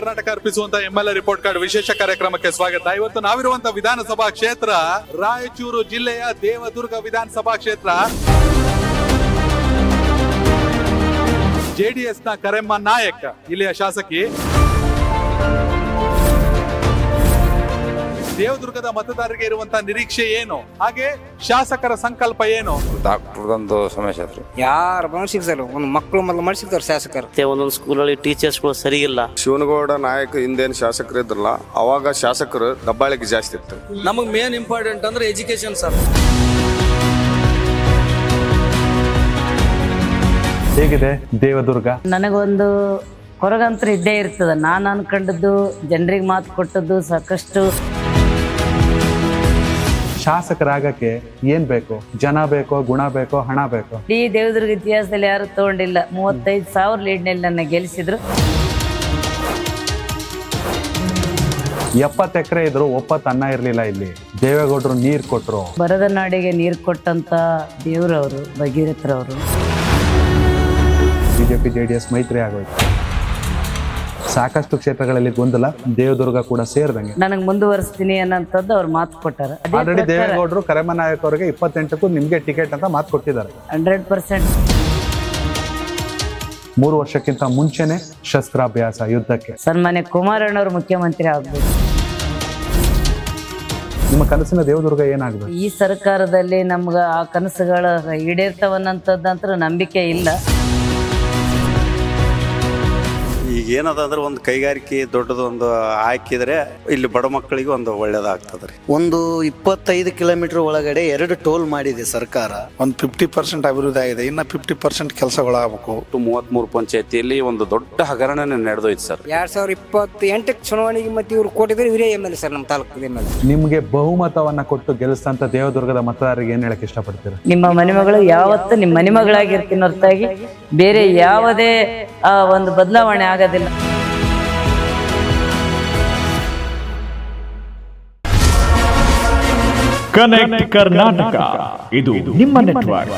Karnataka ಅರ್ಪಿಸುವಂತ MLA report card ವಿಶೇಷ ಕಾರ್ಯಕ್ರಮಕ್ಕೆ ಸ್ವಾಗತ. ಇವತ್ತು ನಾವಿರುವಂತಹ ವಿಧಾನಸಭಾ ಕ್ಷೇತ್ರ ರಾಯಚೂರು ಜಿಲ್ಲೆಯ ದೇವದುರ್ಗ ವಿಧಾನಸಭಾ ಕ್ಷೇತ್ರ. ಜೆಡಿಎಸ್ ನ ಕರೆಮ್ಮ ನಾಯಕ್ ಇಲ್ಲಿಯ ಶಾಸಕಿ. ದೇವದುರ್ಗದ ಮತದಾರರಿಗೆ ಇರುವಂತಹ ನಿರೀಕ್ಷೆ ಏನು, ಹಾಗೆ ಶಾಸಕರ ಸಂಕಲ್ಪ ಏನು? ಡಾಕ್ಟರ್ದೊಂದು ಸಮಸ್ಯೆ ಐತ್ರಿ. ಯಾರು ಬಂದು ಸಿಗ್ತಾರೆ, ಒಂದು ಮಕ್ಕಳು ಮೊದಲು ಮಾಡಿ ಸಿಗ್ತಾರೆ ಶಾಸಕರು. ಒಂದೊಂದು ಸ್ಕೂಲಲ್ಲಿ ಟೀಚರ್ಸ್ಗಳು ಸರಿ ಇಲ್ಲ. ಶಿವನಗೌಡ ನಾಯಕ ಹಿಂದೇನು ಶಾಸಕರು ಇದ್ರಲ್ಲ, ಅವಾಗ ಶಾಸಕರು ದಬ್ಬಾಳಿಕೆ ಜಾಸ್ತಿ ಇತ್ತು. ನಮಗೆ ಮೇನ್ ಇಂಪಾರ್ಟೆಂಟ್ ಅಂದ್ರೆ ಎಜುಕೇಶನ್ ಸರ್. ಹೇಗಿದೆ ದೇವದುರ್ಗ? ನನಗೊಂದು ಹೊರಗಂತ್ರ ಇದ್ದೇ ಇರ್ತದ. ನಾನು ಅನ್ಕೊಂಡದ್ದು, ಜನರಿಗೆ ಮಾತು ಕೊಟ್ಟದ್ದು ಸಾಕಷ್ಟು. ಶಾಸಕರಾಗಕ್ಕೆ ಏನ್ ಬೇಕು? ಜನ ಬೇಕೋ, ಗುಣ ಬೇಕೋ, ಹಣ ಬೇಕೋ? ಈ ದೇವದುರ್ಗ ಇತಿಹಾಸದಲ್ಲಿ ಯಾರು ತಗೊಂಡಿಲ್ಲ. 35,000 ಲೀಡ್ನಲ್ಲಿ ನನ್ನ ಗೆಲ್ಲಿಸಿದ್ರು. 70 ಎಕರೆ ಇದ್ರು, ಒಪ್ಪತ್ತು ಅನ್ನ ಇರ್ಲಿಲ್ಲ. ಇಲ್ಲಿ ದೇವೇಗೌಡರು ನೀರ್ ಕೊಟ್ರು. ಬರದ ನಾಡಿಗೆ ನೀರು ಕೊಟ್ಟಂತ ದೇವ್ರವರು, ಭಗೀರಥರವರು. ಬಿಜೆಪಿ ಜೆಡಿಎಸ್ ಮೈತ್ರಿ ಆಗೋಯ್ತು. ಸಾಕಷ್ಟು ಕ್ಷೇತ್ರಗಳಲ್ಲಿ ಗೊಂದಲ, ದೇವದುರ್ಗ ಕೂಡ ಸೇರಿದಂಗೆ. ನನಗೆ ಮುಂದುವರಿಸ್ತೀನಿ ಅನ್ನೋಂಥದ್ದು ಅವ್ರು ಮಾತು ಕೊಟ್ಟಾರ. ಆಲ್ರೆಡಿ ದೇವೇಗೌಡರು ಕರೆಮ್ಮ ನಾಯಕ್ ಅವರಿಗೆ 28ಕ್ಕೂ ನಿಮ್ಗೆ ಟಿಕೆಟ್ ಅಂತ ಮಾತು ಕೊಟ್ಟಿದ್ದಾರೆ. 100%. 3 ವರ್ಷಕ್ಕಿಂತ ಮುಂಚೆನೆ ಶಸ್ತ್ರಾಭ್ಯಾಸ, ಯುದ್ಧಕ್ಕೆ. ಸನ್ಮಾನ್ಯ ಕುಮಾರಣ್ಣವರು ಮುಖ್ಯಮಂತ್ರಿ ಆಗ್ಬೇಕು. ನಿಮ್ಮ ಕನಸಿನ ದೇವದುರ್ಗ ಏನಾಗಬೇಕು? ಈ ಸರ್ಕಾರದಲ್ಲಿ ನಮ್ಗ ಆ ಕನಸುಗಳ ಈಡೇರ್ತವನ್ನಂಥದ್ದಂತೂ ನಂಬಿಕೆ ಇಲ್ಲ. ಈಗ ಏನದ ಅಂದ್ರೆ ಒಂದು ಕೈಗಾರಿಕೆ ದೊಡ್ಡದೊಂದು ಹಾಕಿದ್ರೆ ಇಲ್ಲಿ ಬಡ ಮಕ್ಕಳಿಗೆ ಒಂದು ಒಳ್ಳೇದಾಗ್ತದ್ರಿ. ಒಂದು 25 ಕಿಲೋಮೀಟರ್ ಒಳಗಡೆ 2 ಟೋಲ್ ಮಾಡಿದೆ ಸರ್ಕಾರ. ಒಂದು 50% ಅಭಿವೃದ್ಧಿ ಆಗಿದೆ, ಇನ್ನ 50% ಕೆಲಸಗಳಾಗಬೇಕು. 33 ಪಂಚಾಯತಿಯಲ್ಲಿ ಒಂದು ದೊಡ್ಡ ಹಗರಣನೇ ನಡೆದೋಯ್ತು ಸರ್. 2028 ಚುನಾವಣೆಗೆ ಮತ್ತೆ ಇವ್ರು ಕೊಟ್ಟಿದ್ರೆ ಇವರೇ MLA ಸರ್ ನಮ್ಮ ತಾಲೂಕು MLA. ನಿಮ್ಗೆ ಬಹುಮತವನ್ನ ಕೊಟ್ಟು ಗೆಲ್ಲಿಸಿದಂತ ದೇವದುರ್ಗದ ಮತದಾರರಿಗೆ ಏನ್ ಹೇಳಕ್ ಇಷ್ಟಪಡ್ತೀರಾ? ನಿಮ್ಮ ಮನೆಮಗಳು ಯಾವತ್ತು ನಿಮ್ಮ ಮನೆಮಗಳಾಗಿರ್ತೀನಿ ಹೊರತಾಗಿ ಬೇರೆ ಯಾವುದೇ ಒಂದು ಬದಲಾವಣೆ ಆಗೋದಿಲ್ಲ. ಕನೆಕ್ಟ್ ಕರ್ನಾಟಕ, ಇದು ನಿಮ್ಮ ನೆಟ್ವರ್ಕ್.